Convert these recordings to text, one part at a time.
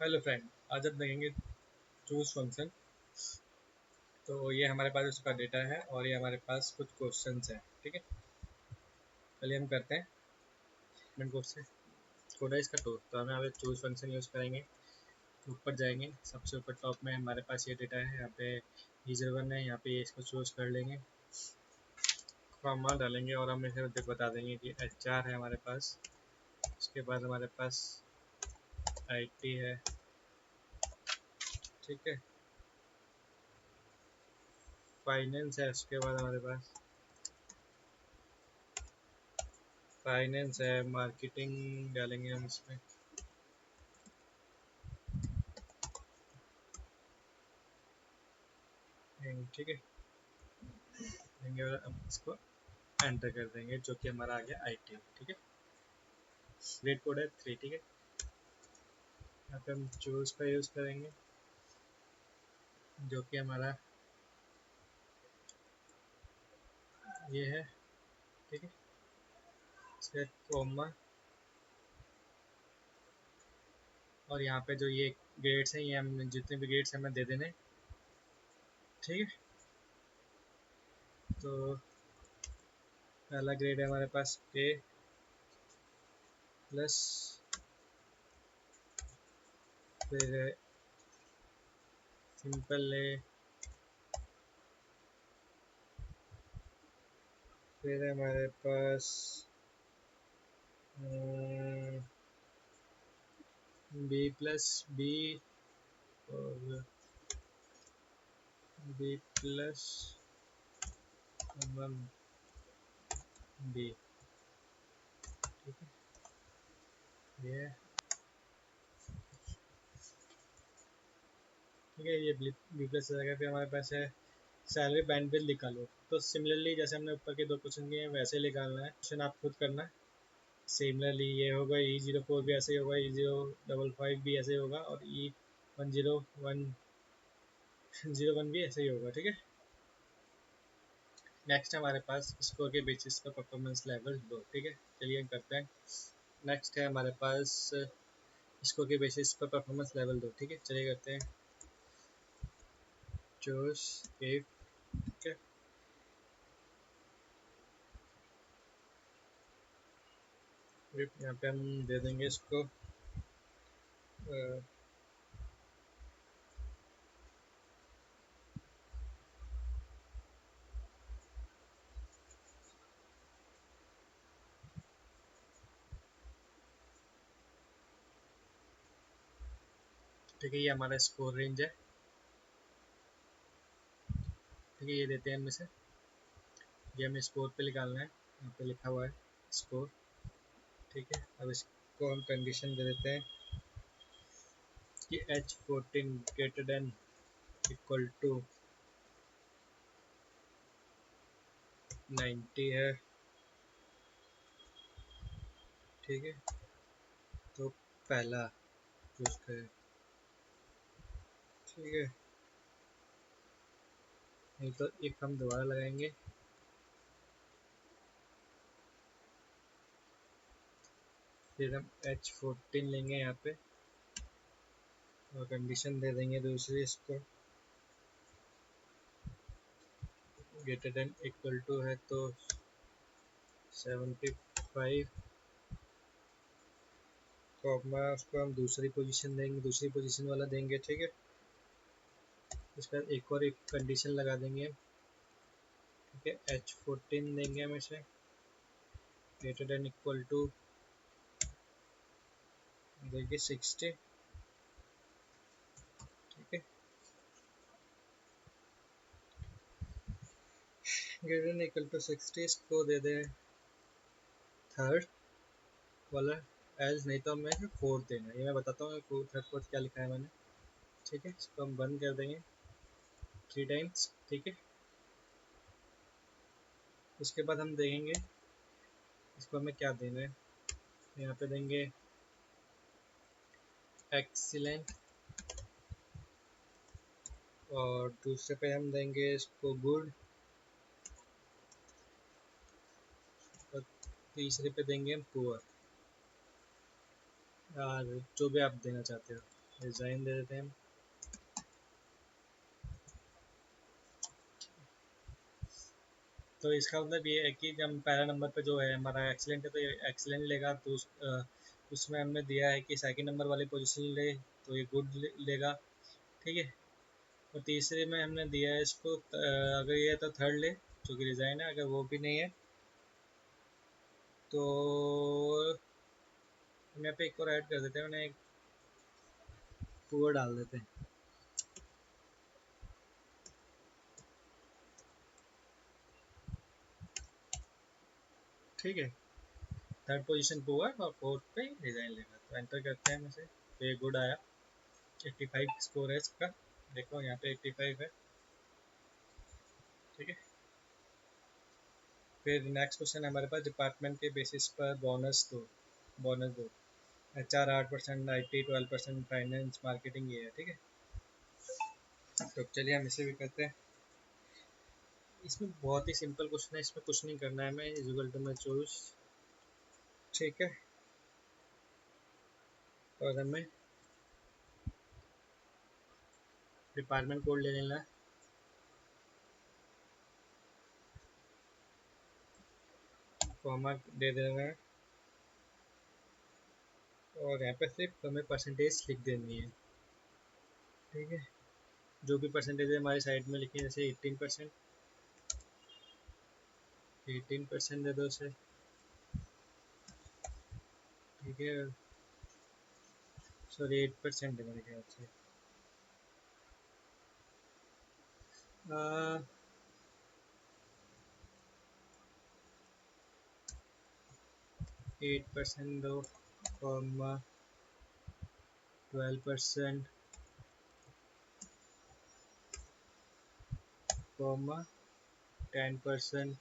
Hello friend, आज हम देखेंगे चूज फंक्शन। तो ये हमारे पास उसका डेटा है और ये हमारे पास कुछ क्वेश्चंस हैं। ठीक है, चलिए हम करते हैं मेन कोड से कोड है इसका टूर। तो हमें यहाँ पे चूज फंक्शन यूज़ करेंगे। ऊपर जाएंगे, सबसे ऊपर टॉप में हमारे पास ये डेटा है। यहाँ पे E01 है, यहाँ पे ये इसको चूज कर लेंगे, कॉमा डालेंगे और हम इसे बता देंगे कि HR है हमारे पास। उसके बाद हमारे पास IT है, ठीक है, फाइनेंस है। उसके बाद हमारे पास फाइनेंस है, मार्केटिंग डालेंगे हम इसमें, ठीक है, देंगे और अब इसको एंटर कर देंगे, जो कि हमारा आ गया IT। ठीक है, ग्रेड कोड है 3। ठीक है, यहाँ पे हम चूज का यूज़ करेंगे, जो कि हमारा ये है। ठीक है, इसके कॉमा और यहाँ पे जो ये ग्रेड्स हैं, ये हम जितने भी ग्रेड्स हमें दे देने। ठीक है, तो पहला ग्रेड है हमारे पास A प्लस, फिर सिंपल A, फिर हमारे पास B प्लस B और B प्लस B। ठीक है, ये ठीक है, ये बी प्लस आ गया। फिर हमारे पास है सैलरी बैंडविड्थ निकालो। तो सिमिलरली जैसे हमने ऊपर के दो क्वेश्चन किए हैं वैसे निकालना है। क्वेश्चन आप खुद करना। सिमिलरली ये होगा E04 भी ऐसे ही होगा, E055 भी ऐसे ही होगा और E101001 भी ऐसे ही होगा। ठीक है, नेक्स्ट हमारे पास स्कोर के बेसिस पर परफॉर्मेंस लेवल 2। ठीक है, चलिए हम करते हैं। नेक्स्ट है हमारे पास स्कोर के बेसिस पर परफॉर्मेंस लेवल 2। ठीक है, चलिए करते हैं चूज इफ। ठीक है, यहाँ पे हम दे देंगे इसको ठीक है, ये हमारा स्कोर रेंज है। ठीक है, ये देते हैं हम इसे, ये हमें स्कोर पे निकालना है। यहाँ पे लिखा हुआ है स्कोर। ठीक है, अब इसको हम कंडीशन दे देते हैं कि H14 greater than equal to 90 है। ठीक है, तो पहला चूज करें। ठीक है, नहीं तो एक हम दोबारा लगाएंगे। फिर हम H14 लेंगे यहाँ पे और कंडीशन दे देंगे दूसरी इसको, ग्रेटर देन इक्वल टू है तो 75, कॉमा उसको हम दूसरी पोजीशन देंगे, दूसरी पोजीशन वाला देंगे। ठीक है, इसका एक और एक कंडीशन लगा देंगे। ठीक है, H14 देंगे हम इसे, ग्रेटर देन इक्वल टू देंगे 60। ठीक है, ग्रेटर देन इक्वल टू 60 इसको दे दें थर्ड वाला एज, नहीं तो हमें फोर्थ देना है। ये मैं बताता हूँ थर्ड फोर्थ क्या लिखा है मैंने। ठीक है, इसको हम बंद कर देंगे 3 टाइम्स। ठीक है, उसके बाद हम देखेंगे इसको हमें क्या देना है। यहाँ पे देंगे एक्सीलेंट और दूसरे पे हम देंगे इसको गुड और तीसरे पे देंगे हम पुअर, और जो भी आप देना चाहते हो। रिजाइन दे देते हैं हम। तो इसका मतलब ये है कि जब पहला नंबर पे जो है हमारा एक्सीलेंट है तो ये एक्सीलेंट लेगा, तो उसमें हमने दिया है कि सेकंड नंबर वाली पोजीशन ले तो ये गुड लेगा, ठीक है। और तीसरे में हमने दिया है इसको अगर ये तो थर्ड ले जो कि रिजाइन है, अगर वो भी नहीं है तो हम यहाँ पे एक और ऐड कर देते हैं, उन्हें एक पुअर डाल देते हैं, ठीक है। थर्ड पोजीशन पुअर और फोर्थ पे रिजाइन लेगा, तो एंटर करते हैं हम इसे, तो ये गुड आया। 85 स्कोर है इसका, देखो यहाँ पे 85 है, ठीक है। फिर नेक्स्ट क्वेश्चन हमारे पास डिपार्टमेंट के बेसिस पर बोनस दो। HR 8%, IT 12%, फाइनेंस मार्केटिंग ये है, ठीक है। तो चलिए हम इसे भी करते हैं। इसमें बहुत ही सिंपल क्वेश्चन है, इसमें कुछ नहीं करना है, मैं इक्वल टू में चूज, ठीक है। और हमें डिपार्टमेंट कोड ले लेना है, कॉमा दे देना है, और यहाँ पे सिर्फ हमें परसेंटेज लिख देनी है, ठीक है। जो भी परसेंटेज है हमारी साइड में लिखी है, जैसे 18%, 18% दे दो उसे, ठीक है। सॉरी 8% है मेरे ख्याल से, 8% दो, कॉमा 12%, कॉमा 10%,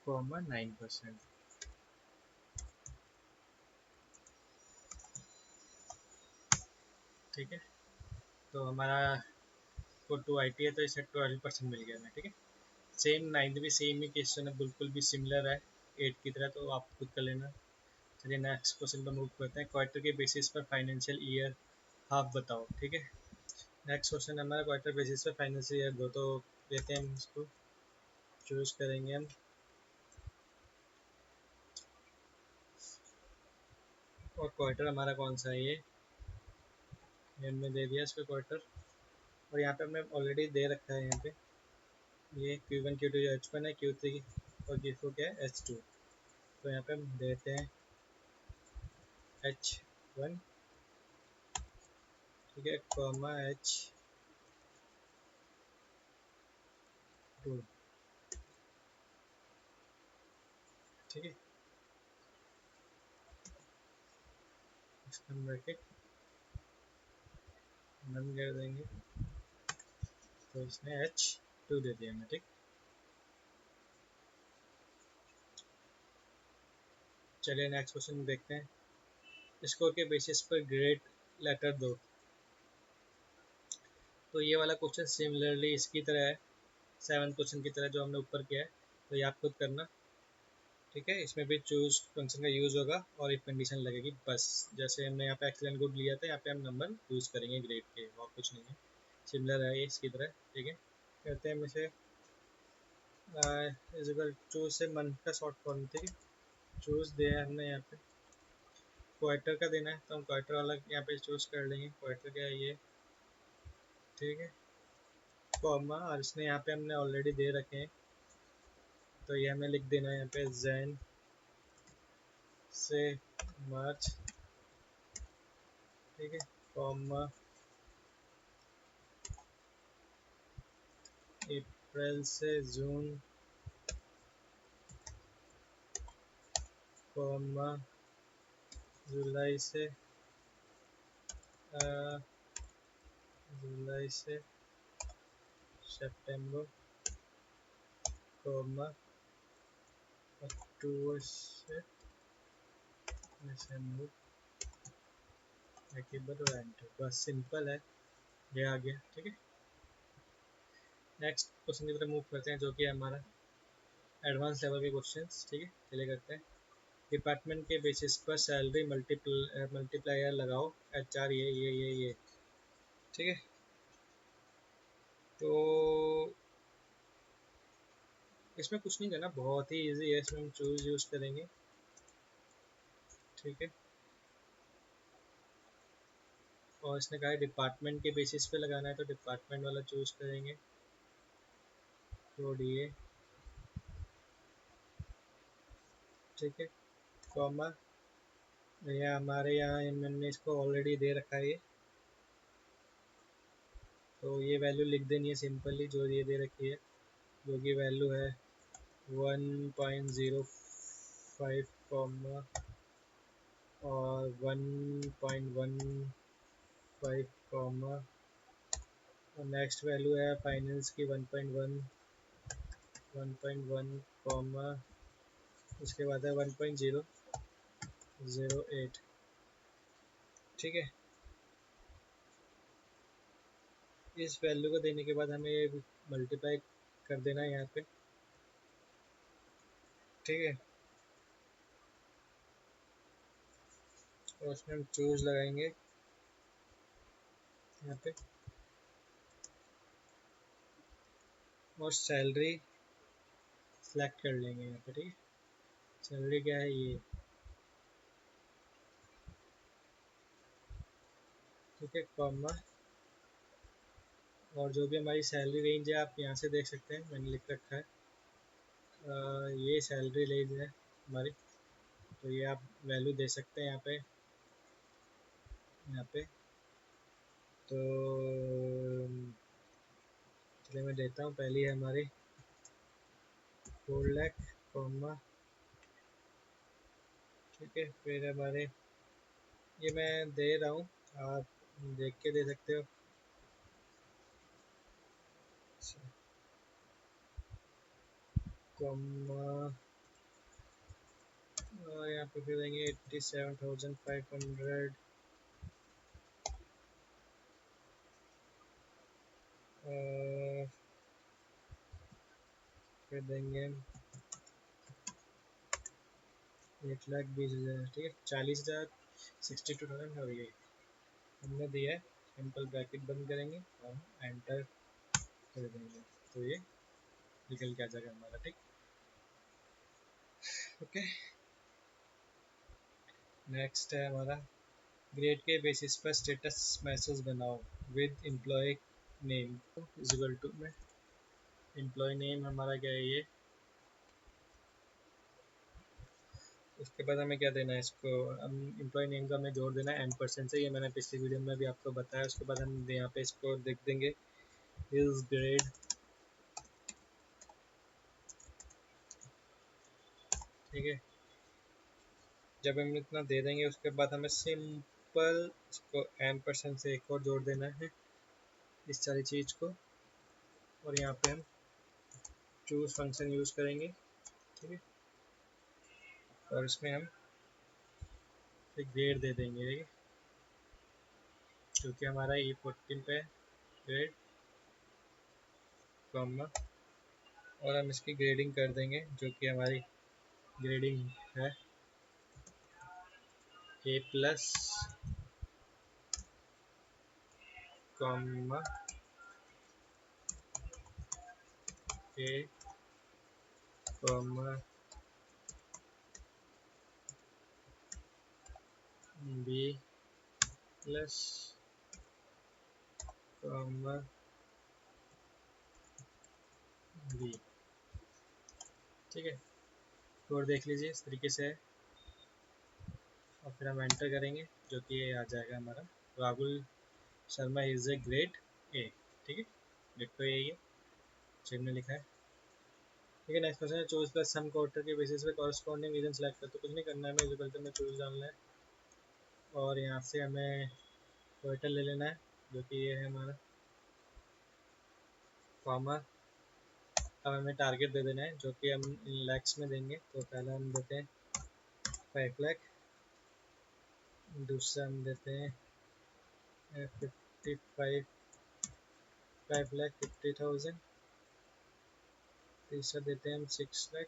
कॉमा 9%, ठीक है। तो हमारा को 2 IT है तो इसे 12% मिल गया हमें, ठीक है। सेम नाइन्थ भी सेम ही क्वेश्चन है, बिल्कुल भी सिमिलर है 8 की तरह, तो आप खुद कर लेना। चलिए नेक्स्ट क्वेश्चन पर मूव करते हैं। क्वार्टर के बेसिस पर फाइनेंशियल ईयर हाफ बताओ, ठीक है। नेक्स्ट क्वेश्चन हमारा क्वार्टर बेसिस पर फाइनेंशियल ईयर दो, तो देते हैं हम इसको, चूज करेंगे हम, और क्वार्टर हमारा कौन सा है, ये हमने दे दिया इसका क्वार्टर। और यहाँ पे हमने ऑलरेडी दे रखा है, यहाँ पे ये Q1 Q2 H1 है, Q3 और Q4 क्या है H2, तो यहाँ पे हम देते हैं H1, ठीक है, कॉमा H2, ठीक है। इसका हम ब्रैकेट बंद कर देंगे, तो इसने H2 दे दिया हमें, ठीक। चलिए नेक्स्ट क्वेश्चन देखते हैं। स्कोर के बेसिस पर ग्रेड लेटर दो, तो ये वाला क्वेश्चन सिमिलरली इसकी तरह है, 7th क्वेश्चन की तरह जो हमने ऊपर किया है, तो ये आप खुद करना, ठीक है। इसमें भी चूज फंक्शन का यूज होगा और एक कंडीशन लगेगी बस, जैसे हमने यहाँ पे एक्सीलेंट गुड लिया था, यहाँ पे हम नंबर यूज करेंगे ग्रेड के, और कुछ नहीं है, सिमिलर है ये इसकी तरह, ठीक है। कहते हैं हम इसे इजिकल चूज से मंथ का शॉर्ट फॉर्म, ठीक है। चूज दिया है हमने यहाँ पे, क्वार्टर का देना है तो हम क्वार्टर वाला यहाँ पे चूज कर लेंगे, क्वार्टर क्या है ये, ठीक है, कॉमा, और इसने यहाँ पे हमने ऑलरेडी दे रखे हैं, तो ये हमें लिख देना है यहाँ पे जैन से मार्च, ठीक है, कॉमा अप्रैल से जून, कॉमा जुलाई से सितंबर, कॉमा अक्टूबर से दिसंबर, और एंटर, बस सिंपल है, ये आ गया, ठीक है। नेक्स्ट क्वेश्चन की तरफ मूव करते हैं, जो कि हमारा एडवांस लेवल के क्वेश्चंस, ठीक है, चलिए करते हैं। डिपार्टमेंट के बेसिस पर सैलरी मल्टीप्लायर लगाओ, HR ये ठीक है। तो इसमें कुछ नहीं करना, बहुत ही इजी है, इसमें हम चूज यूज़ करेंगे, ठीक है। और इसने कहा है डिपार्टमेंट के बेसिस पे लगाना है, तो डिपार्टमेंट वाला चूज करेंगे, कोड ये, ठीक है, कॉमा, ये हमारे यहाँ मैंने इसको ऑलरेडी दे रखा है ये, तो ये वैल्यू लिख देनी है सिंपली जो ये दे रखी है, जो कि वैल्यू है 1.05 कॉमा और 1.15 कॉमा, और नेक्स्ट वैल्यू है फाइनेंस की 1.1 कॉमा, उसके बाद है 1.008, ठीक है। इस वैल्यू को देने के बाद हमें ये मल्टीप्लाई कर देना है यहाँ पे, ठीक है। और उसमें हम चूज लगाएंगे यहाँ पे, और सैलरी सेलेक्ट कर लेंगे यहाँ पे, ठीक है। सैलरी क्या है ये, ठीक है, कॉमा, और जो भी हमारी सैलरी रेंज है आप यहाँ से देख सकते हैं, मैंने लिख रखा है, ये सैलरी रेंज है हमारी, तो ये आप वैल्यू दे सकते हैं यहाँ पे। तो चलिए मैं देता हूँ, पहली है हमारी 4 लाख कॉमा, ठीक है। फिर हमारे, ये मैं दे रहा हूँ, आप देख के दे सकते हो, कॉमा, और यहाँ पे फिर देंगे 87,500, और फिर देंगे 1,20,000, ठीक है, 40,000, 62,000, और ये हमने दिया है, सिंपल ब्रैकेट बंद करेंगे और एंटर कर देंगे, तो ये निकल के आ जाएगा हमारा, ठीक, ओके। नेक्स्ट है हमारा, ग्रेड के बेसिस पर स्टेटस मैसेज बनाओ with employee name is equal to में, एम्प्लॉय नेम हमारा क्या है ये, उसके बाद हमें क्या देना है, इसको हम एम्प्लॉय नेम का हमें जोड़ देना है %, से ये मैंने पिछली वीडियो में भी आपको बताया। उसके बाद हम यहाँ पे इसको लिख देंगे इज ग्रेड, ठीक है। जब हम इतना दे देंगे उसके बाद हमें सिंपल इसको %, से एक और जोड़ देना है इस सारी चीज़ को, और यहाँ पे हम चूज फंक्शन यूज़ करेंगे, ठीक है। और इसमें हम फिर ग्रेड दे देंगे, ठीक है, क्योंकि हमारा E14 पे ग्रेड, कॉमा, और हम इसकी ग्रेडिंग कर देंगे जो कि हमारी ग्रेडिंग है A+, comma A, comma B+, comma B, ठीक है। कोड देख लीजिए इस तरीके से है, और फिर हम एंटर करेंगे जो कि ये आ जाएगा हमारा Rahul Sharma is A grade A, ठीक है। ग्रेड तो यही है जो हमने लिखा है, ठीक है। नेक्स्ट क्वेश्चन है, चूज द सम क्वार्टर के बेसिस पे कॉरस्पॉन्डिंग रीजन सेलेक्ट कर, तो कुछ नहीं करना है, हमें इक्वल टू में चूज डालना है, और यहाँ से हमें क्वार्टर ले लेना है जो कि ये है हमारा, कॉमा, अब हमें टारगेट दे देना है जो कि हम इन लैक्स में देंगे, तो पहला हम देते हैं 5 लाख, दूसरा हम देते हैं 5,50,000, तीसरा देते हैं हम 6 लाख,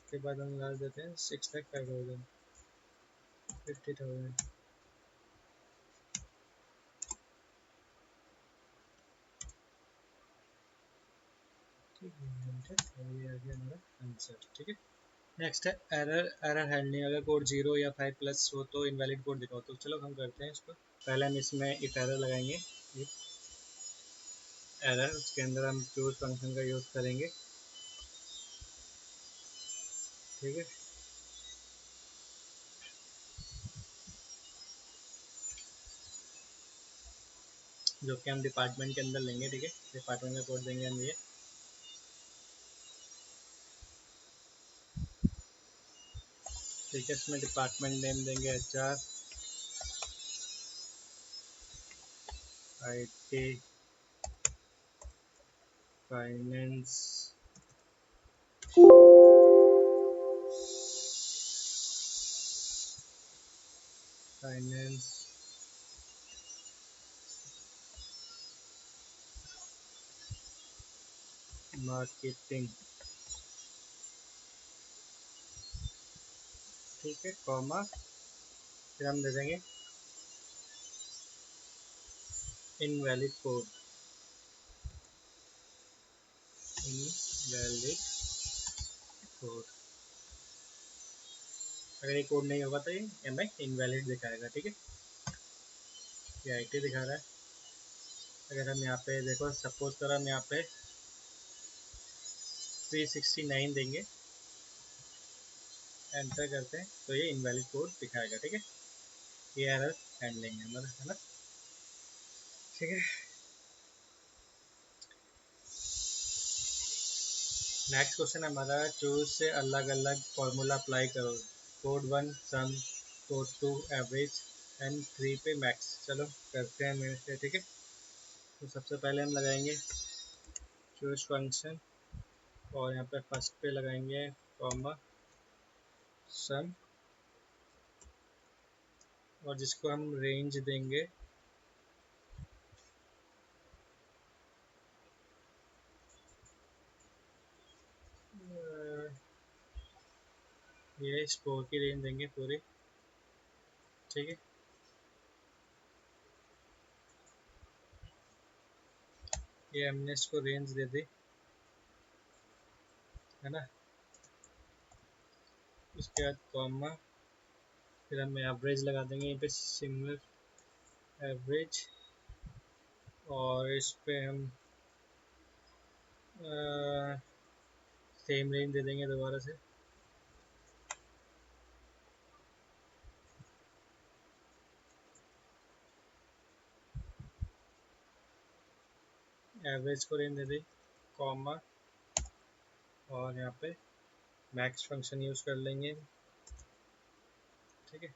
उसके बाद हम लास्ट देते हैं 6,05,000, 50,000। ठीक है, ये आ गया हमारा आंसर। ठीक है, नेक्स्ट है एरर हैंडलिंग। अगर कोड 0 या 5+ हो तो इनवैलिड कोड दिखाओ। तो चलो हम करते हैं इसको। पहले हम इसमें इफ एरर लगाएंगे, इफ एरर, उसके अंदर हम चूज फंक्शन का यूज़ करेंगे। ठीक है, जो कि हम डिपार्टमेंट के अंदर लेंगे। ठीक है, डिपार्टमेंट का कोड देंगे हम ये। ठीक है, इसमें डिपार्टमेंट नेम देंगे HR, IT, finance, finance, marketing. ठीक है, कॉमा, फिर हम दे देंगे इनवैलिड कोड, इनवैलिड कोड। अगर ये कोड नहीं होगा तो ये हमें इनवैलिड दिखाएगा। ठीक है, ये IT दिखा रहा है। अगर हम यहाँ पे देखो, सपोज करो हम यहाँ पे 369 देंगे, एंटर करते हैं तो ये इनवैलिड कोड दिखाएगा। ठीक है, ये एरर हैंडलिंग है हमारा, है ना। ठीक है, नेक्स्ट क्वेश्चन हमारा, चूज से अलग अलग फॉर्मूला अप्लाई करो। Code 1 sum, code 2 average, and 3 पे मैक्स। चलो करते हैं मेरे से। ठीक है, तो सबसे पहले हम लगाएंगे चूज फंक्शन, और यहाँ पे फर्स्ट पे लगाएंगे कॉमा सम, और जिसको हम रेंज देंगे ये स्कोर की रेंज देंगे पूरी। ठीक है, ये हमने इसको रेंज दे दी, है ना। उसके बाद कॉमा, फिर हम एवरेज लगा देंगे यहाँ पे, सिमिलर एवरेज, और इस पे हम सेम रेंज दे देंगे दोबारा से। एवरेज को रेंज दे दें, कॉमा, और यहाँ पे मैक्स फंक्शन यूज़ कर लेंगे। ठीक है,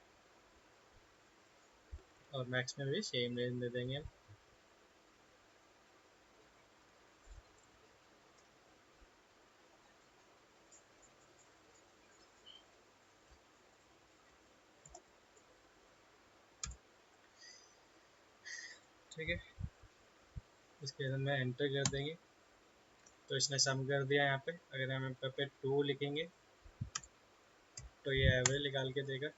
और मैक्स में भी सेम रेंज दे देंगे। ठीक है, इसके बाद में एंटर कर देंगे तो इसने सम कर दिया। यहाँ पे अगर हम यहाँ पे 2 लिखेंगे तो ये एवरेज निकाल के देगा,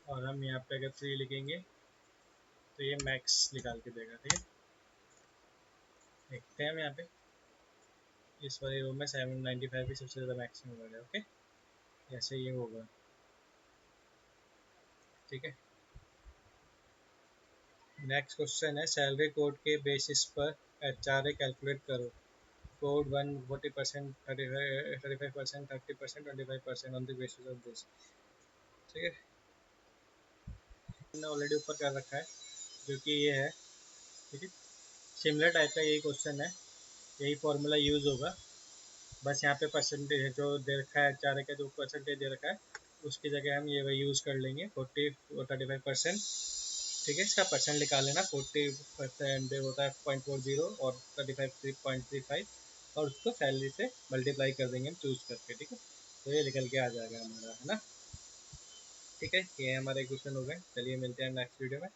और हम यहाँ पे अगर 3 लिखेंगे तो ये मैक्स निकाल के देगा। ठीक है, देखते हैं हम यहाँ पे इस वाली रो में 795 भी सबसे ज़्यादा मैक्सिमम होगा। ओके, ऐसे ये होगा। ठीक है, नेक्स्ट क्वेश्चन है, सैलरी कोड के बेसिस पर HRA कैलकुलेट करो। Code 1 40%, 35%, 30%, 25% on the basis of this. ठीक है, मैंने ऑलरेडी ऊपर कर रखा है जो कि ये है। ठीक है, सिमिलर टाइप का यही क्वेश्चन है, यही फॉर्मूला यूज़ होगा। बस यहाँ पे परसेंटेज जो दे रखा है, HRA का जो परसेंटेज दे रखा है उसकी जगह हम ये वही यूज़ कर लेंगे, 40 और 35%। ठीक है, इसका परसेंट निकाल लेना। 40% होता है 0.40 और 35 3.35, और उसको सैलरी से मल्टीप्लाई कर देंगे हम चूज़ करके। ठीक है, तो ये निकल के आ जाएगा हमारा, है ना। ठीक है, ये हमारे क्वेश्चन हो गए। चलिए मिलते हैं नेक्स्ट वीडियो में।